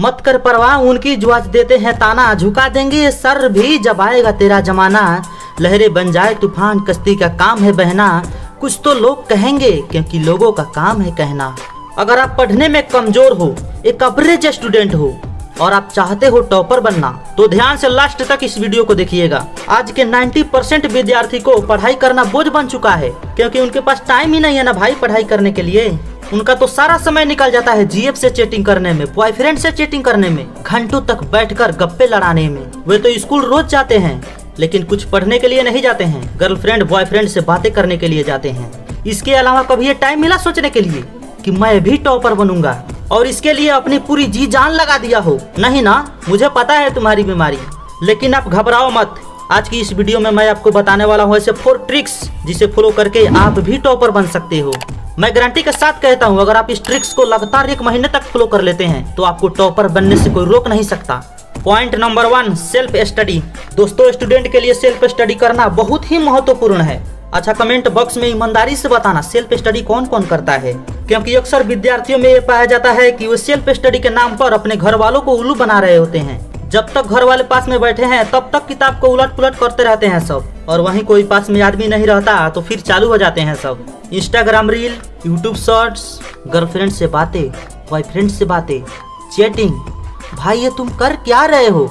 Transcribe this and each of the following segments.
मत कर परवाह उनकी जो आज देते हैं ताना, झुका देंगे सर भी जब आएगा तेरा जमाना। लहरें बन जाए तूफान कश्ती का काम है बहना, कुछ तो लोग कहेंगे क्योंकि लोगों का काम है कहना। अगर आप पढ़ने में कमजोर हो, एक एवरेज स्टूडेंट हो और आप चाहते हो टॉपर बनना, तो ध्यान से लास्ट तक इस वीडियो को देखिएगा। आज के 90% विद्यार्थी को पढ़ाई करना बोझ बन चुका है, क्योंकि उनके पास टाइम ही नहीं है ना भाई पढ़ाई करने के लिए। उनका तो सारा समय निकल जाता है जीएफ से चैटिंग करने में, बॉयफ्रेंड से चैटिंग करने में, घंटों तक बैठकर गप्पे लड़ाने में। वे तो स्कूल रोज जाते हैं, लेकिन कुछ पढ़ने के लिए नहीं जाते हैं, गर्लफ्रेंड बॉयफ्रेंड से बातें करने के लिए जाते हैं। इसके अलावा कभी ये टाइम मिला सोचने के लिए कि मैं भी टॉपर बनूंगा और इसके लिए अपनी पूरी जी जान लगा दिया हो? नहीं ना, मुझे पता है तुम्हारी बीमारी, लेकिन आप घबराओ मत। आज की इस वीडियो में मैं आपको बताने वाला हूँ ऐसे 4 ट्रिक्स जिसे फॉलो करके आप भी टॉपर बन सकते हो। मैं गारंटी के साथ कहता हूँ, अगर आप इस ट्रिक्स को लगातार 1 महीने तक फॉलो कर लेते हैं तो आपको टॉपर बनने से कोई रोक नहीं सकता। Point number 1, self study. दोस्तों, स्टूडेंट के लिए सेल्फ स्टडी करना बहुत ही महत्वपूर्ण है। अच्छा, कमेंट बॉक्स में ईमानदारी से बताना सेल्फ स्टडी कौन कौन करता है, क्योंकि अक्सर विद्यार्थियों में ये पाया जाता है कि वो सेल्फ स्टडी के नाम पर अपने घर वालों को उल्लू बना रहे होते हैं। जब तक घर वाले पास में बैठे हैं तब तक किताब को उलट पुलट करते रहते हैं सब, और वहीं कोई पास में आदमी नहीं रहता तो फिर चालू हो जाते हैं सब। Instagram reel, YouTube shorts, girlfriend से बातें, बॉयफ्रेंड से बातें, चैटिंग। भाई ये तुम कर क्या रहे हो,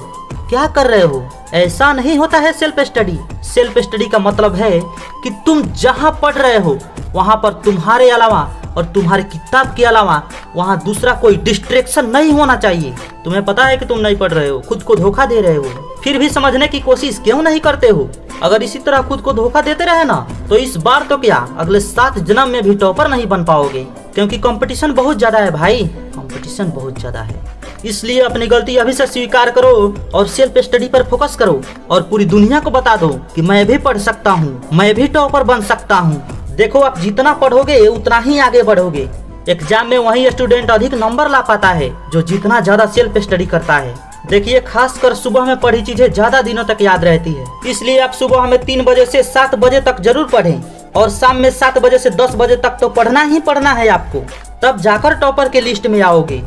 क्या कर रहे हो? ऐसा नहीं होता है सेल्फ स्टडी। सेल्फ स्टडी का मतलब है कि तुम जहाँ पढ़ रहे हो वहाँ पर तुम्हारे अलावा और तुम्हारी किताब के अलावा वहाँ दूसरा कोई डिस्ट्रैक्शन नहीं होना चाहिए। तुम्हें पता है कि तुम नहीं पढ़ रहे हो, खुद को धोखा दे रहे हो, फिर भी समझने की कोशिश क्यों नहीं करते हो? अगर इसी तरह खुद को धोखा देते रहे ना, तो इस बार तो क्या अगले 7 जन्म में भी टॉपर नहीं बन पाओगे, क्योंकि कंपटीशन बहुत ज्यादा है भाई, कंपटीशन बहुत ज्यादा है। इसलिए अपनी गलती अभी से स्वीकार करो और सेल्फ स्टडी पर फोकस करो और पूरी दुनिया को बता दो कि मैं भी पढ़ सकता हूँ, मैं भी टॉपर बन सकता हूँ। देखो, आप जितना पढ़ोगे उतना ही आगे बढ़ोगे। एग्जाम में वही स्टूडेंट अधिक नंबर ला पाता है जो जितना ज्यादा सेल्फ स्टडी करता है। देखिए, खासकर सुबह में पढ़ी चीजें ज्यादा दिनों तक याद रहती है, इसलिए आप सुबह में 3 बजे से 7 बजे तक जरूर पढ़ें और शाम में 7 बजे से 10 बजे तक तो पढ़ना ही पढ़ना है आपको, तब जाकर टॉपर के लिस्ट में आओगे।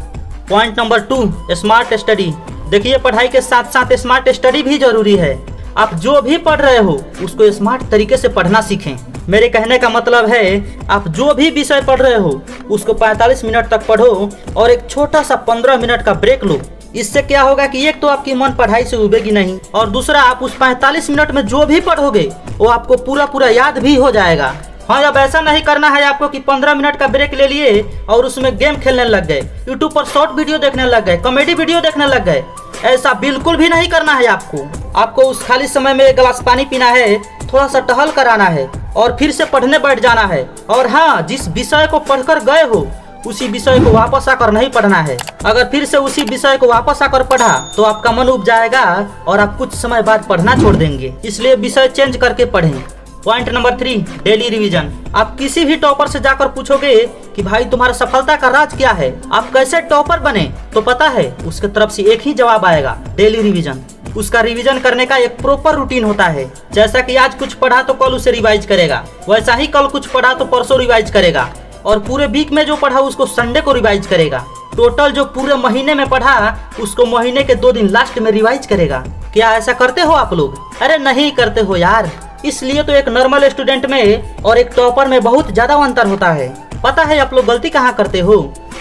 Point number 2, smart study. देखिए, पढ़ाई के साथ साथ स्मार्ट स्टडी भी जरूरी है। आप जो भी पढ़ रहे हो उसको स्मार्ट तरीके से पढ़ना सीखें। मेरे कहने का मतलब है, आप जो भी विषय पढ़ रहे हो उसको 45 मिनट तक पढ़ो और एक छोटा सा 15 मिनट का ब्रेक लो। इससे क्या होगा कि एक तो आपकी मन पढ़ाई से उबेगी नहीं, और दूसरा आप उस 45 मिनट में जो भी पढ़ोगे वो आपको पूरा याद भी हो जाएगा। हाँ, अब ऐसा नहीं करना है आपको कि 15 मिनट का ब्रेक ले लिए और उसमें गेम खेलने लग गए, यूट्यूब पर शॉर्ट वीडियो देखने लग गए, कॉमेडी वीडियो देखने लग गए। ऐसा बिल्कुल भी नहीं करना है आपको उस खाली समय में 1 गिलास पानी पीना है, थोड़ा सा टहल कर आना है और फिर से पढ़ने बैठ जाना है। और हाँ, जिस विषय को पढ़कर गए हो उसी विषय को वापस आकर नहीं पढ़ना है। अगर फिर से उसी विषय को वापस आकर पढ़ा तो आपका मन उब जाएगा और आप कुछ समय बाद पढ़ना छोड़ देंगे। इसलिए विषय चेंज करके पढ़ें। Point number 3, daily revision. आप किसी भी टॉपर से जाकर पूछोगे कि भाई तुम्हारा सफलता का राज क्या है, आप कैसे टॉपर बने, तो पता है उसके तरफ से एक ही जवाब आएगा, डेली रिवीजन। उसका रिवीजन करने का एक प्रॉपर रूटीन होता है। जैसा कि आज कुछ पढ़ा तो कल उसे रिवाइज करेगा, वैसा ही कल कुछ पढ़ा तो परसों रिवाइज करेगा, और पूरे वीक में जो पढ़ा उसको संडे को रिवाइज करेगा। टोटल जो पूरे महीने में पढ़ा उसको महीने के 2 दिन लास्ट में रिवाइज करेगा। क्या ऐसा करते हो आप लोग? अरे नहीं करते हो यार। इसलिए तो एक नॉर्मल स्टूडेंट में और एक टॉपर में बहुत ज्यादा अंतर होता है। पता है आप लोग गलती कहाँ करते हो?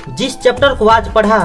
जिस चैप्टर को आज पढ़ा,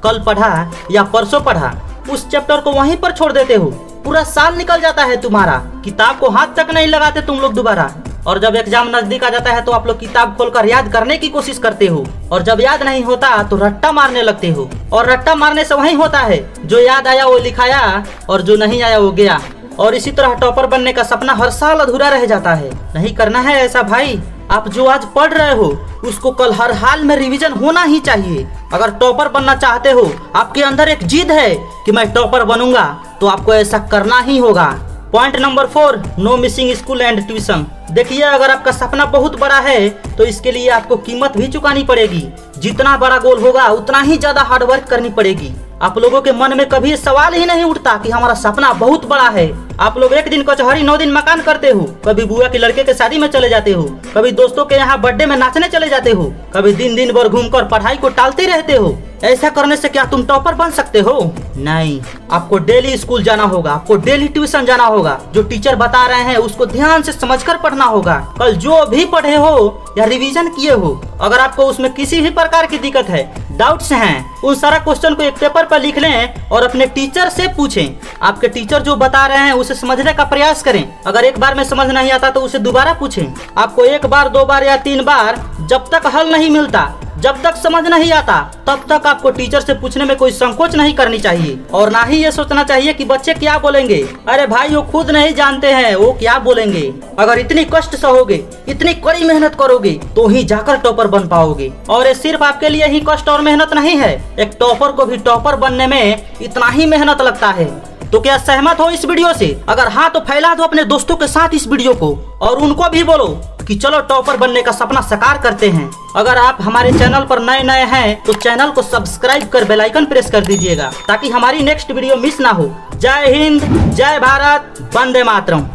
कल पढ़ा या परसों पढ़ा, उस चैप्टर को वहीं पर छोड़ देते हो। पूरा साल निकल जाता है तुम्हारा, किताब को हाथ तक नहीं लगाते तुम लोग दोबारा। और जब एग्जाम नजदीक आ जाता है तो आप लोग किताब खोलकर याद करने की कोशिश करते हो, और जब याद नहीं होता तो रट्टा मारने लगते हो। और रट्टा मारने से वही होता है, जो याद आया वो लिखाया और जो नहीं आया वो गया। और इसी तरह टॉपर बनने का सपना हर साल अधूरा रह जाता है। नहीं करना है ऐसा भाई। आप जो आज पढ़ रहे हो उसको कल हर हाल में रिवीजन होना ही चाहिए। अगर टॉपर बनना चाहते हो, आपके अंदर एक जिद है कि मैं टॉपर बनूंगा, तो आपको ऐसा करना ही होगा। Point number 4, no missing school and tuition. देखिए, अगर आपका सपना बहुत बड़ा है तो इसके लिए आपको कीमत भी चुकानी पड़ेगी। जितना बड़ा गोल होगा उतना ही ज्यादा हार्डवर्क करनी पड़ेगी। आप लोगों के मन में कभी सवाल ही नहीं उठता कि हमारा सपना बहुत बड़ा है। आप लोग 1 दिन कचहरी 9 दिन मकान करते हो, कभी बुआ के लड़के के शादी में चले जाते हो, कभी दोस्तों के यहाँ बर्थडे में नाचने चले जाते हो, कभी दिन भर घूमकर पढ़ाई को टालते रहते हो। ऐसा करने से क्या तुम टॉपर बन सकते हो? नहीं, आपको डेली स्कूल जाना होगा, आपको डेली ट्यूशन जाना होगा। जो टीचर बता रहे हैं उसको ध्यान से समझकर पढ़ना होगा। कल जो भी पढ़े हो या रिवीजन किए हो, अगर आपको उसमें किसी भी प्रकार की दिक्कत है, डाउट्स हैं, उन सारा क्वेश्चन को एक पेपर पर लिख लें और अपने टीचर से पूछें। आपके टीचर जो बता रहे हैं उसे समझने का प्रयास करें। अगर एक बार में समझ नहीं आता तो उसे दोबारा पूछें। आपको एक बार, दो बार या तीन बार जब तक हल नहीं मिलता, जब तक समझ नहीं आता, तब तक आपको टीचर से पूछने में कोई संकोच नहीं करनी चाहिए। और ना ही ये सोचना चाहिए कि बच्चे क्या बोलेंगे। अरे भाई, वो खुद नहीं जानते हैं वो क्या बोलेंगे। अगर इतनी कष्ट सहोगे, इतनी कड़ी मेहनत करोगे, तो ही जाकर टॉपर बन पाओगे। और ये सिर्फ आपके लिए ही कष्ट और मेहनत नहीं है, एक टॉपर को भी टॉपर बनने में इतना ही मेहनत लगता है। तो क्या सहमत हो इस वीडियो से? अगर हाँ तो फैला दो अपने दोस्तों के साथ इस वीडियो को, और उनको भी बोलो कि चलो टॉपर बनने का सपना साकार करते हैं। अगर आप हमारे चैनल पर नए हैं तो चैनल को सब्सक्राइब कर बेल आइकन प्रेस कर दीजिएगा, ताकि हमारी नेक्स्ट वीडियो मिस ना हो। जय हिंद, जय भारत, वंदे मातरम।